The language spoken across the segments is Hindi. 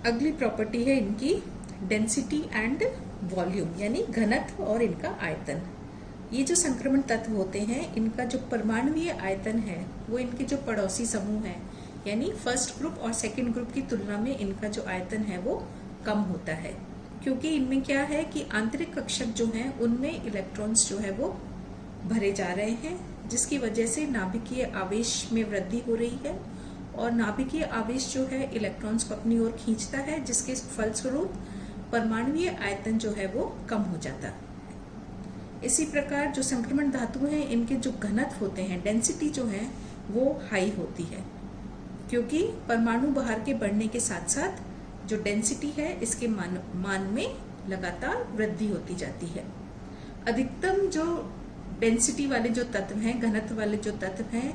अगली प्रॉपर्टी है इनकी डेंसिटी एंड वॉल्यूम, यानी घनत्व और इनका आयतन। ये जो संक्रमण तत्व होते हैं, इनका जो परमाणुीय आयतन है वो इनके जो पड़ोसी समूह हैं, यानी फर्स्ट ग्रुप और सेकंड ग्रुप की तुलना में इनका जो आयतन है वो कम होता है, क्योंकि इनमें क्या है कि आंतरिक कक्षक जो हैं उनमें इलेक्ट्रॉन्स जो है वो भरे जा रहे हैं, जिसकी वजह से नाभिकीय आवेश में वृद्धि हो रही है और नाभिकीय आवेश जो है इलेक्ट्रॉन्स को अपनी ओर खींचता है, जिसके फलस्वरूप परमाणुीय आयतन जो है वो कम हो जाता है। इसी प्रकार जो संक्रमण धातु हैं, इनके जो घनत्व होते हैं, डेंसिटी जो है वो हाई होती है, क्योंकि परमाणु बाहर के बढ़ने के साथ साथ जो डेंसिटी है इसके मान में लगातार वृद्धि होती जाती है। अधिकतम जो डेंसिटी वाले जो तत्व हैं, घनत्व वाले जो तत्व हैं,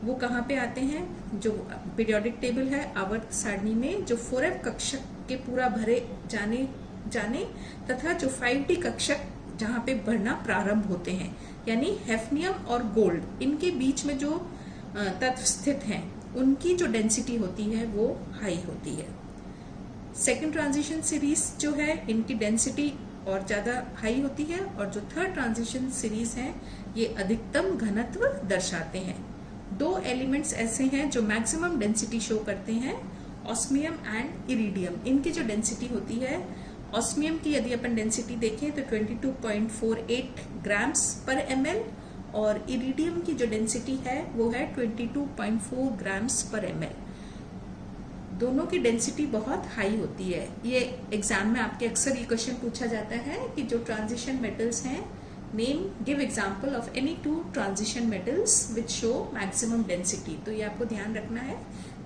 वो कहाँ पे आते हैं? जो पीरियोडिक टेबल है, आवर्त सारणी में जो 4f कक्षक के पूरा भरे जाने तथा जो 5d कक्षक जहाँ पे बढ़ना प्रारंभ होते हैं, यानी हेफनियम और गोल्ड, इनके बीच में जो तत्व स्थित हैं उनकी जो डेंसिटी होती है वो हाई होती है। सेकेंड ट्रांजिशन सीरीज जो है इनकी डेंसिटी और ज्यादा हाई होती है, और जो थर्ड ट्रांजिशन सीरीज है ये अधिकतम घनत्व दर्शाते हैं। दो एलिमेंट्स ऐसे हैं जो मैक्सिमम डेंसिटी शो करते हैं, ऑस्मियम एंड इरिडियम। इनकी जो डेंसिटी होती है, ऑस्मियम की यदि अपन डेंसिटी देखें तो 22.48 ग्राम्स पर ml, और इरिडियम की जो डेंसिटी है वो है 22.4 ग्राम्स पर ml। दोनों की डेंसिटी बहुत हाई होती है। ये एग्जाम में आपके अक्सर ये क्वेश्चन पूछा जाता है कि जो ट्रांजिशन मेटल्स हैं, name give example of any two transition metals which show maximum density. तो ये आपको ध्यान रखना है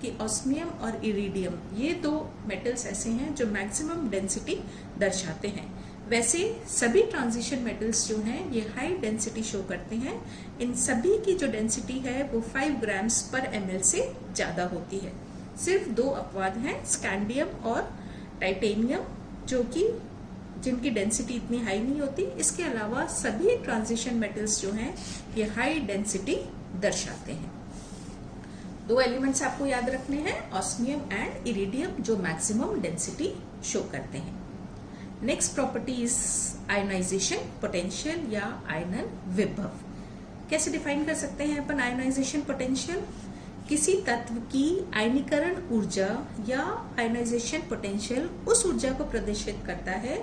कि ऑस्मियम और इरिडियम ये दो मेटल्स ऐसे हैं जो मैक्सिमम डेंसिटी दर्शाते हैं। वैसे सभी ट्रांजिशन मेटल्स जो हैं ये हाई डेंसिटी शो करते हैं। इन सभी की जो डेंसिटी है वो 5 ग्राम्स पर ml से ज्यादा होती है। सिर्फ दो अपवाद हैं, स्कैंडियम और टाइटेनियम, जो कि जिनकी डेंसिटी इतनी हाई नहीं होती। इसके अलावा सभी ट्रांजिशन मेटल्स जो हैं ये हाई डेंसिटी दर्शाते हैं। दो एलिमेंट्स आपको याद रखने हैं, ऑस्मियम एंड इरिडियम, जो मैक्सिमम डेंसिटी शो करते हैं। Next property is ionization potential या आयनन विभव। कैसे डिफाइन कर सकते हैं अपन आयनाइजेशन पोटेंशियल? किसी तत्व की आयनीकरण ऊर्जा या आयनाइजेशन पोटेंशियल उस ऊर्जा को प्रदर्शित करता है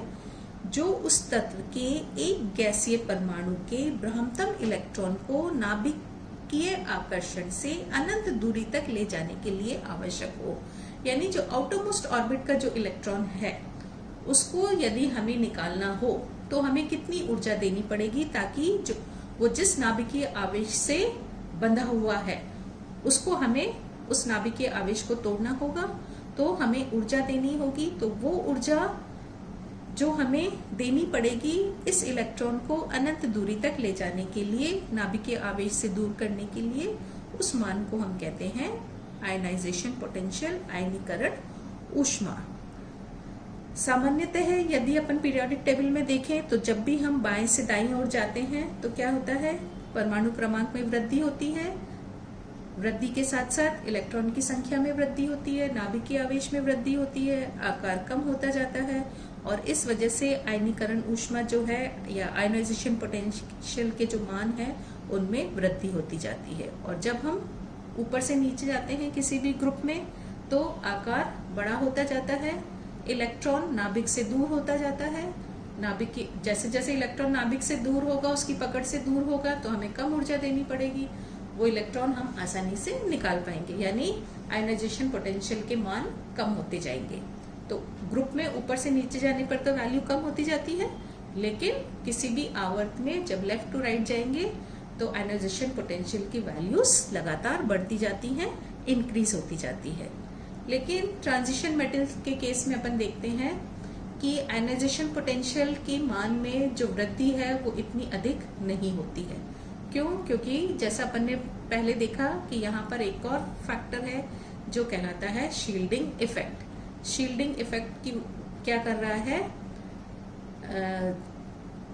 जो उस तत्व के एक गैसीय परमाणु के ब्रह्मतम इलेक्ट्रॉन को नाभिकीय आकर्षण से अनंत दूरी तक ले जाने के लिए आवश्यक हो। यानी जो आउटरमोस्ट ऑर्बिट का जो इलेक्ट्रॉन है उसको यदि हमें निकालना हो तो हमें कितनी ऊर्जा देनी पड़ेगी, ताकि जो वो जिस नाभिकीय आवेश से बंधा हुआ है उसको हमें उस नाभिकीय आवेश को तोड़ना होगा, तो हमें ऊर्जा देनी होगी। तो वो ऊर्जा जो हमें देनी पड़ेगी इस इलेक्ट्रॉन को अनंत दूरी तक ले जाने के लिए, नाभिकीय आवेश से दूर करने के लिए, उस मान को हम कहते हैं आयनाइजेशन पोटेंशियल, आयनीकरण ऊष्मा। सामान्यतः यदि अपन पीरियोडिक टेबल में देखें तो जब भी हम बाएं से दाईं ओर जाते हैं तो क्या होता है? परमाणु क्रमांक में वृद्धि होती है। वृद्धि के साथ साथ इलेक्ट्रॉन की संख्या में वृद्धि होती है, नाभिकीय आवेश में वृद्धि होती है, आकार कम होता जाता है, और इस वजह से आयनीकरण ऊष्मा जो है या आयनाइजेशन पोटेंशियल के जो मान है उनमें वृद्धि होती जाती है। और जब हम ऊपर से नीचे जाते हैं किसी भी ग्रुप में तो आकार बड़ा होता जाता है, इलेक्ट्रॉन नाभिक से दूर होता जाता है। नाभिक की जैसे जैसे इलेक्ट्रॉन नाभिक से दूर होगा, उसकी पकड़ से दूर होगा, तो हमें कम ऊर्जा देनी पड़ेगी, वो इलेक्ट्रॉन हम आसानी से निकाल पाएंगे, यानी आयनाइजेशन पोटेंशियल के मान कम होते जाएंगे। तो ग्रुप में ऊपर से नीचे जाने पर तो वैल्यू कम होती जाती है, लेकिन किसी भी आवर्त में जब लेफ्ट टू राइट जाएंगे तो आयनाइजेशन पोटेंशियल की वैल्यूज लगातार बढ़ती जाती हैं, इंक्रीज होती जाती है। लेकिन ट्रांजिशन मेटल के केस में अपन देखते हैं कि आयनाइजेशन पोटेंशियल के मान में जो वृद्धि है वो इतनी अधिक नहीं होती है। क्यों? क्योंकि जैसा अपन ने पहले देखा कि यहाँ पर एक और फैक्टर है जो कहलाता है शील्डिंग इफेक्ट। शील्डिंग इफेक्ट की क्या कर रहा है?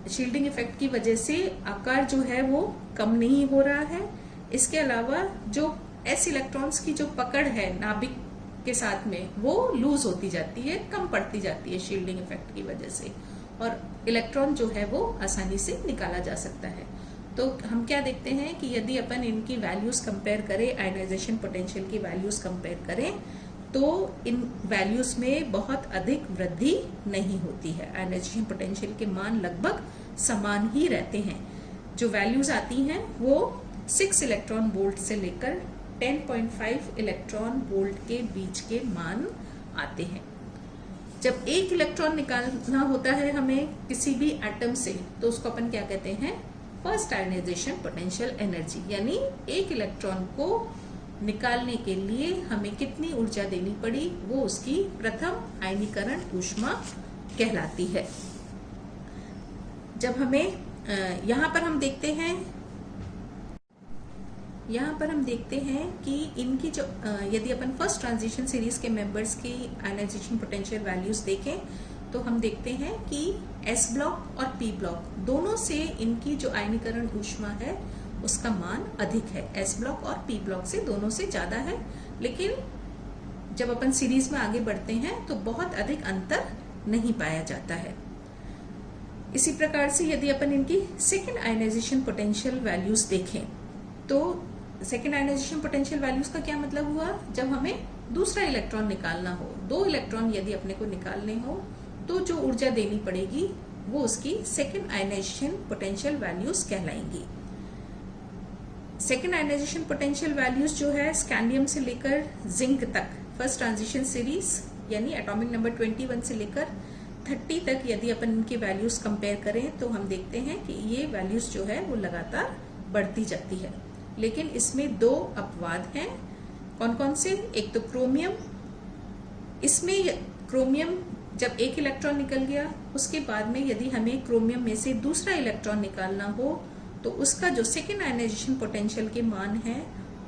शील्डिंग इफेक्ट की वजह से आकार जो है वो कम नहीं हो रहा है। इसके अलावा जो एस इलेक्ट्रॉन्स की जो पकड़ है नाभिक के साथ में वो लूज होती जाती है, कम पड़ती जाती है शील्डिंग इफेक्ट की वजह से, और इलेक्ट्रॉन जो है वो आसानी से निकाला जा सकता है। तो हम क्या देखते हैं कि यदि अपन इनकी वैल्यूज कंपेयर करें, आयनाइजेशन पोटेंशियल की वैल्यूज कंपेयर करें, तो इन वैल्यूज में बहुत अधिक वृद्धि नहीं होती है। आयनाइजेशन पोटेंशियल के मान लगभग समान ही रहते हैं। जो वैल्यूज आती हैं वो 6 इलेक्ट्रॉन वोल्ट से लेकर 10.5 इलेक्ट्रॉन वोल्ट के बीच के मान आते हैं। जब एक इलेक्ट्रॉन निकालना होता है हमें किसी भी एटम से, तो उसको अपन क्या कहते हैं, फर्स्ट आयनाइजेशन पोटेंशियल एनर्जी, यानी एक इलेक्ट्रॉन को निकालने के लिए हमें कितनी ऊर्जा देनी पड़ी, वो उसकी प्रथम आयनीकरण ऊष्मा कहलाती है। जब हमें यहाँ पर हम देखते हैं कि इनकी जो यदि अपन फर्स्ट ट्रांजिशन सीरीज के मेंबर्स की आयनाइजेशन पोटेंशियल वैल्यूज देखें, तो हम देखते हैं कि S ब्लॉक और P ब्लॉक दोनों से इनकी जो आयनीकरण ऊष्मा है उसका मान अधिक है। S ब्लॉक और P ब्लॉक से दोनों से ज्यादा है, लेकिन जब अपन सीरीज में आगे बढ़ते हैं तो बहुत अधिक अंतर नहीं पाया जाता है। इसी प्रकार से यदि अपन इनकी सेकेंड आयनाइजेशन पोटेंशियल वैल्यूज देखें, तो सेकेंड आयनाइजेशन पोटेंशियल वैल्यूज का क्या मतलब हुआ, जब हमें दूसरा इलेक्ट्रॉन निकालना हो, 2 इलेक्ट्रॉन यदि अपने को निकालने हो, तो जो ऊर्जा देनी पड़ेगी वो उसकी सेकेंड आयनाइजेशन पोटेंशियल वैल्यूज कहलाएंगी। सेकेंड आयनाइजेशन पोटेंशियल वैल्यूज जो है स्कैंडियम से लेकर जिंक तक, फर्स्ट ट्रांजिशन सीरीज यानी एटॉमिक नंबर 21 से लेकर 30 तक यदि अपन इनकी वैल्यूज कंपेयर करें, तो हम देखते हैं कि ये वैल्यूज जो है वो लगातार बढ़ती जाती है। लेकिन इसमें 2 अपवाद हैं। कौन कौन से? एक तो क्रोमियम। इसमें क्रोमियम जब एक इलेक्ट्रॉन निकल गया, उसके बाद में यदि हमें क्रोमियम में से दूसरा इलेक्ट्रॉन निकालना हो, तो उसका जो सेकेंड आयनाइजेशन पोटेंशियल के मान है,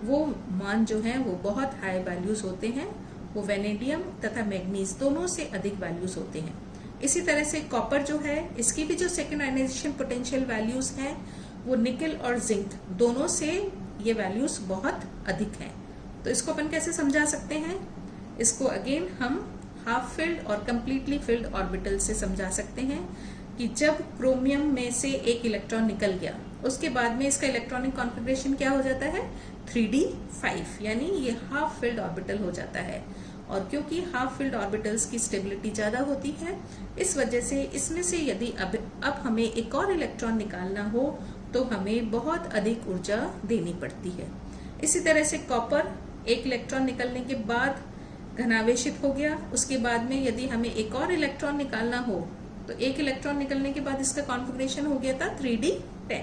वो मान जो है वो बहुत हाई वैल्यूज होते हैं। वो वेनेडियम तथा मैग्नीज दोनों से अधिक वैल्यूज होते हैं। इसी तरह से कॉपर जो है, इसकी भी जो सेकेंड आयनाइजेशन पोटेंशियल वैल्यूज हैं वो निकल और जिंक दोनों से ये वैल्यूज बहुत अधिक हैं। तो इसको अपन कैसे समझा सकते हैं? इसको अगेन हम हाफ फिल्ड और कंप्लीटली फिल्ड ऑर्बिटल से समझा सकते हैं कि जब क्रोमियम में से एक इलेक्ट्रॉन निकल गया, उसके बाद में इसका इलेक्ट्रॉनिक कॉन्फ़िगरेशन क्या हो जाता है? 3d5, यानी ये हाफ फिल्ड ऑर्बिटल हो जाता है। और क्योंकि हाफ फिल्ड ऑर्बिटल्स की स्टेबिलिटी ज्यादा होती है, इस वजह से इसमें से यदि अब हमें एक और इलेक्ट्रॉन निकालना हो, तो हमें बहुत अधिक ऊर्जा देनी पड़ती है। इसी तरह से कॉपर, एक इलेक्ट्रॉन निकलने के बाद घनावेशित हो गया, उसके बाद में यदि हमें एक और इलेक्ट्रॉन निकालना हो, तो एक इलेक्ट्रॉन निकलने के बाद इसका कॉन्फ़िगरेशन हो गया था 3d10।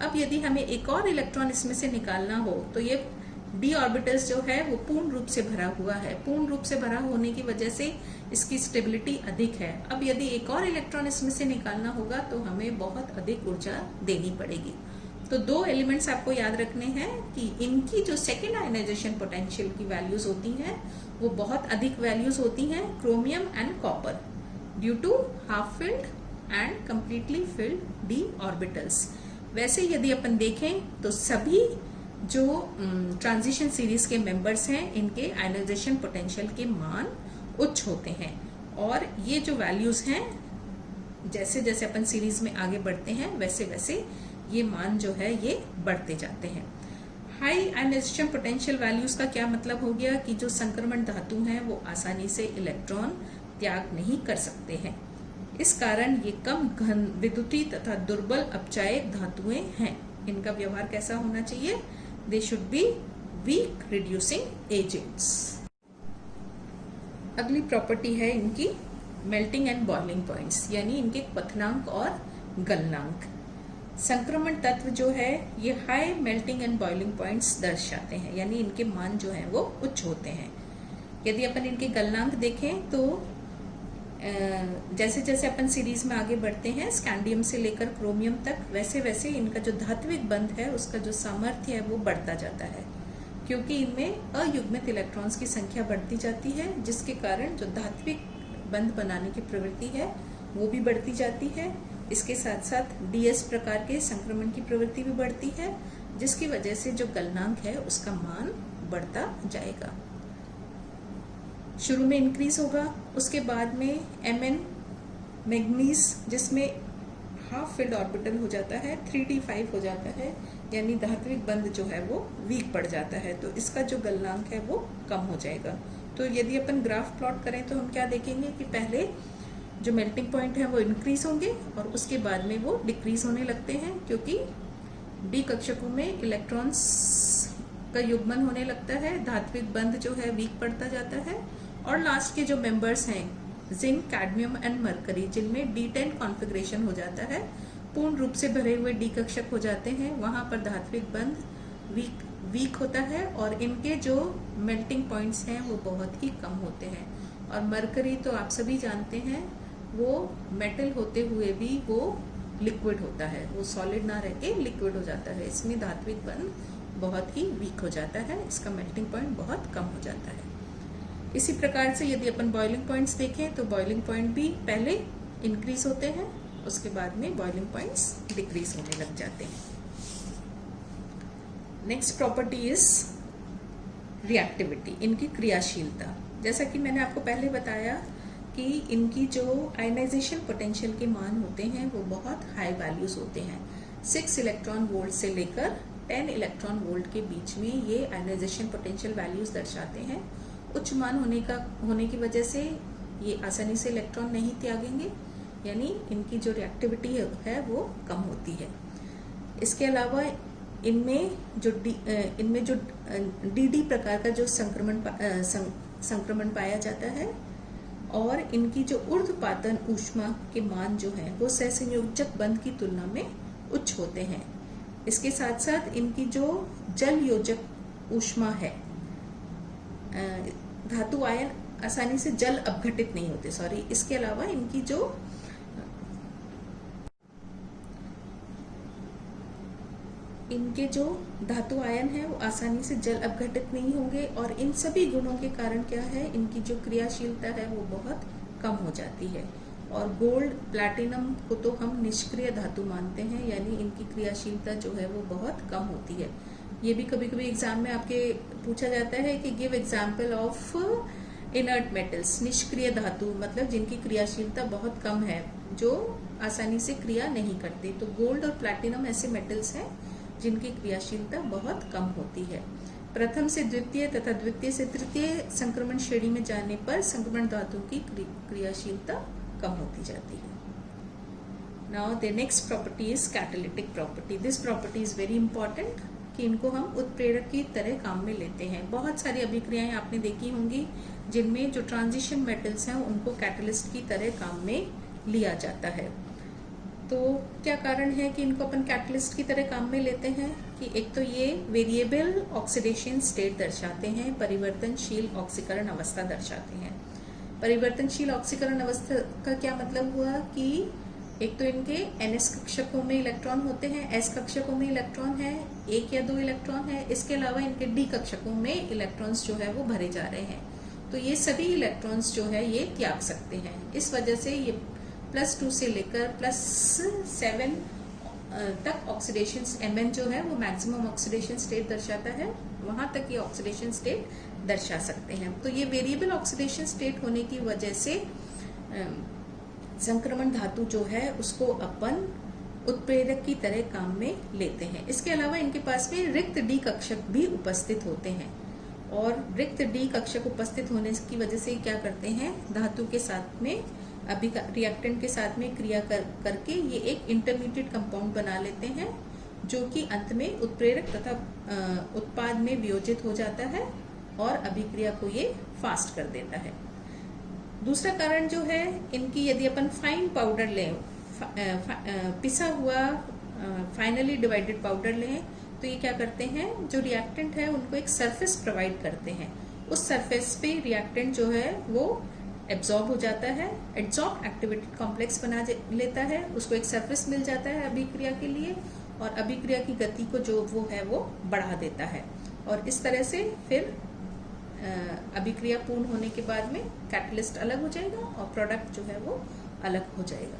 अब यदि हमें एक और इलेक्ट्रॉन इसमें से निकालना हो, तो ये d ऑर्बिटल्स जो है वो पूर्ण रूप से भरा हुआ है। पूर्ण रूप से भरा होने की वजह से इसकी स्टेबिलिटी अधिक है। अब यदि एक और इलेक्ट्रॉन इसमें से निकालना होगा, तो हमें बहुत अधिक ऊर्जा देनी पड़ेगी। तो 2 एलिमेंट्स आपको याद रखने हैं कि इनकी जो सेकेंड आयनाइजेशन पोटेंशियल की वैल्यूज होती हैं वो बहुत अधिक वैल्यूज होती हैं, chromium and copper, due to half filled and completely filled d orbitals. वैसे यदि अपन देखें तो सभी जो ट्रांजिशन सीरीज के मेंबर्स हैं, इनके आयनाइजेशन पोटेंशियल के मान उच्च होते हैं, और ये जो वैल्यूज हैं जैसे जैसे अपन सीरीज में आगे बढ़ते हैं वैसे वैसे ये मान जो है ये बढ़ते जाते हैं। हाई आयनाइजेशन पोटेंशियल वैल्यूज का क्या मतलब हो गया कि जो संक्रमण धातु हैं वो आसानी से इलेक्ट्रॉन त्याग नहीं कर सकते हैं। इस कारण ये कम घन, विद्युतीय तथा दुर्बल अपचायक धातुएं हैं। इनका व्यवहार कैसा होना चाहिए? They should be weak reducing agents. अगली प्रॉपर्टी है इनकी मेल्टिंग एंड बॉइलिंग पॉइंट्स, यानी इनके क्वथनांक और गलनांक। संक्रमण तत्व जो है ये high melting and boiling points दर्शाते हैं, यानी इनके मान जो है वो उच्च होते हैं। यदि अपन इनके गलनांक देखें तो जैसे जैसे अपन सीरीज में आगे बढ़ते हैं स्कैंडियम से लेकर क्रोमियम तक, वैसे वैसे इनका जो धात्विक बंध है उसका जो सामर्थ्य है वो बढ़ता जाता है, क्योंकि इनमें अयुग्मित इलेक्ट्रॉन्स की संख्या बढ़ती जाती है, जिसके कारण जो धात्विक बंध बनाने की प्रवृत्ति है वो भी बढ़ती जाती है। इसके साथ साथ DS प्रकार के संक्रमण की प्रवृत्ति भी बढ़ती है, जिसकी वजह से जो गलनांक है उसका मान बढ़ता जाएगा। शुरू में इंक्रीज होगा, उसके बाद में Mn मैग्नीज जिसमें हाफ फिल्ड ऑर्बिटल हो जाता है 3d5 हो जाता है, यानी धात्विक बंध जो है वो वीक पड़ जाता है, तो इसका जो गलनांक है वो कम हो जाएगा। तो यदि अपन ग्राफ प्लॉट करें तो हम क्या देखेंगे कि पहले जो मेल्टिंग पॉइंट है वो इंक्रीज होंगे और उसके बाद में वो डिक्रीज होने लगते हैं, क्योंकि डी कक्षकों में इलेक्ट्रॉन्स का युग्मन होने लगता है, धात्विक बंध जो है वीक पड़ता जाता है, और लास्ट के जो मेंबर्स हैं जिंक, कैडमियम एंड मरकरी, जिनमें D10 कॉन्फ़िगरेशन हो जाता है, पूर्ण रूप से भरे हुए डी कक्षक हो जाते हैं, वहां पर धात्विक बंध वीक होता है और इनके जो मेल्टिंग पॉइंट्स हैं वो बहुत ही कम होते हैं। और मरकरी तो आप सभी जानते हैं वो मेटल होते हुए भी वो लिक्विड होता है, वो सॉलिड ना रह के लिक्विड हो जाता है, इसमें धात्विक बंध बहुत ही वीक हो जाता है, इसका मेल्टिंग पॉइंट बहुत कम हो जाता है। इसी प्रकार से यदि अपन बॉइलिंग पॉइंट्स देखें तो बॉइलिंग पॉइंट भी पहले इंक्रीज होते हैं, उसके बाद में बॉइलिंग पॉइंट्स डिक्रीज होने लग जाते हैं। नेक्स्ट प्रॉपर्टी इज रिएक्टिविटी, इनकी क्रियाशीलता। जैसा कि मैंने आपको पहले बताया कि इनकी जो आयनाइजेशन पोटेंशियल के मान होते हैं वो बहुत हाई वैल्यूज होते हैं, 6 इलेक्ट्रॉन वोल्ट से लेकर 10 इलेक्ट्रॉन वोल्ट के बीच में ये आयनाइजेशन पोटेंशियल वैल्यूज दर्शाते हैं। उच्च मान होने की वजह से ये आसानी से इलेक्ट्रॉन नहीं त्यागेंगे, यानी इनकी जो रिएक्टिविटी है वो कम होती है। इसके अलावा इनमें जो डी प्रकार का जो संक्रमण पाया जाता है और इनकी जो ऊर्ध्वपातन ऊष्मा के मान जो है वो सहसंयोजक बंध की तुलना में उच्च होते हैं। इसके साथ साथ इनकी जो जल योजक ऊष्मा है, धातु आयन आसानी से जल अपघटित नहीं होते, इसके अलावा इनकी जो इनके जो धातु आयन है वो आसानी से जल अपघटित नहीं होंगे, और इन सभी गुणों के कारण क्या है, इनकी जो क्रियाशीलता है वो बहुत कम हो जाती है। और गोल्ड, प्लैटिनम को तो हम निष्क्रिय धातु मानते हैं, यानी इनकी क्रियाशीलता जो है वो बहुत कम होती है। ये भी कभी कभी एग्जाम में आपके पूछा जाता है कि give example of inert metals, निष्क्रिय धातु, मतलब जिनकी क्रियाशीलता बहुत कम है, जो आसानी से क्रिया नहीं करते। तो गोल्ड और प्लैटिनम ऐसे मेटल्स हैं जिनकी क्रियाशीलता बहुत कम होती है। प्रथम से द्वितीय तथा द्वितीय से तृतीय संक्रमण श्रेणी में जाने पर संक्रमण धातुओं की क्रियाशीलता कम होती जाती है। Now the next property is catalytic property. This property is very important कि इनको हम उत्प्रेरक की तरह काम में लेते हैं। बहुत सारी अभिक्रियाएं आपने देखी होंगी जिनमें जो ट्रांजिशन मेटल्स हैं उनको कैटलिस्ट की तरह काम में लिया जाता है। तो क्या कारण है कि इनको अपन कैटलिस्ट की तरह काम में लेते हैं कि एक तो ये वेरिएबल ऑक्सीडेशन स्टेट दर्शाते हैं, परिवर्तनशील ऑक्सीकरण अवस्था दर्शाते हैं। परिवर्तनशील ऑक्सीकरण अवस्था का क्या मतलब हुआ कि एक तो इनके NS कक्षकों में इलेक्ट्रॉन होते हैं, S कक्षकों में इलेक्ट्रॉन है, 1 या 2 इलेक्ट्रॉन है, इसके अलावा इनके D कक्षकों में इलेक्ट्रॉन्स जो है वो भरे जा रहे हैं। तो ये सभी इलेक्ट्रॉन्स जो है ये त्याग सकते हैं। इस वजह से ये +2 से लेकर +7 तक ऑक्सीडेशन Mn जो है वो मैक्सिमम ऑक्सीडेशन स्टेट दर्शाता है, वहां तक ये ऑक्सीडेशन स्टेट दर्शा सकते हैं। तो ये वेरिएबल ऑक्सीडेशन स्टेट होने की वजह से संक्रमण धातु जो है उसको अपन उत्प्रेरक की तरह काम में लेते हैं। इसके अलावा इनके पास में रिक्त डी कक्षक भी उपस्थित होते हैं, और रिक्त डी कक्षक उपस्थित होने की वजह से क्या करते हैं, धातु के साथ में रिएक्टेंट के साथ में क्रिया करके ये एक इंटरमीडिएट कंपाउंड बना लेते हैं, जो कि अंत में उत्प्रेरक तथा उत्पाद में वियोजित हो जाता है और अभिक्रिया को ये फास्ट कर देता है। दूसरा कारण जो है इनकी, यदि अपन फाइन पाउडर लें, पिसा हुआ फाइनली डिवाइडेड पाउडर लें, तो ये क्या करते हैं, जो रिएक्टेंट है उनको एक सरफेस प्रोवाइड करते हैं। उस सरफेस पे रिएक्टेंट जो है वो एब्जॉर्ब हो जाता है, एड्सॉर्ब एक्टिवेटेड कॉम्प्लेक्स बना लेता है, उसको एक सरफेस मिल जाता है अभिक्रिया के लिए, और अभिक्रिया की गति को जो वो है वो बढ़ा देता है, और इस तरह से फिर अभिक्रिया पूर्ण होने के बाद में कैटलिस्ट अलग हो जाएगा और प्रोडक्ट जो है वो अलग हो जाएगा।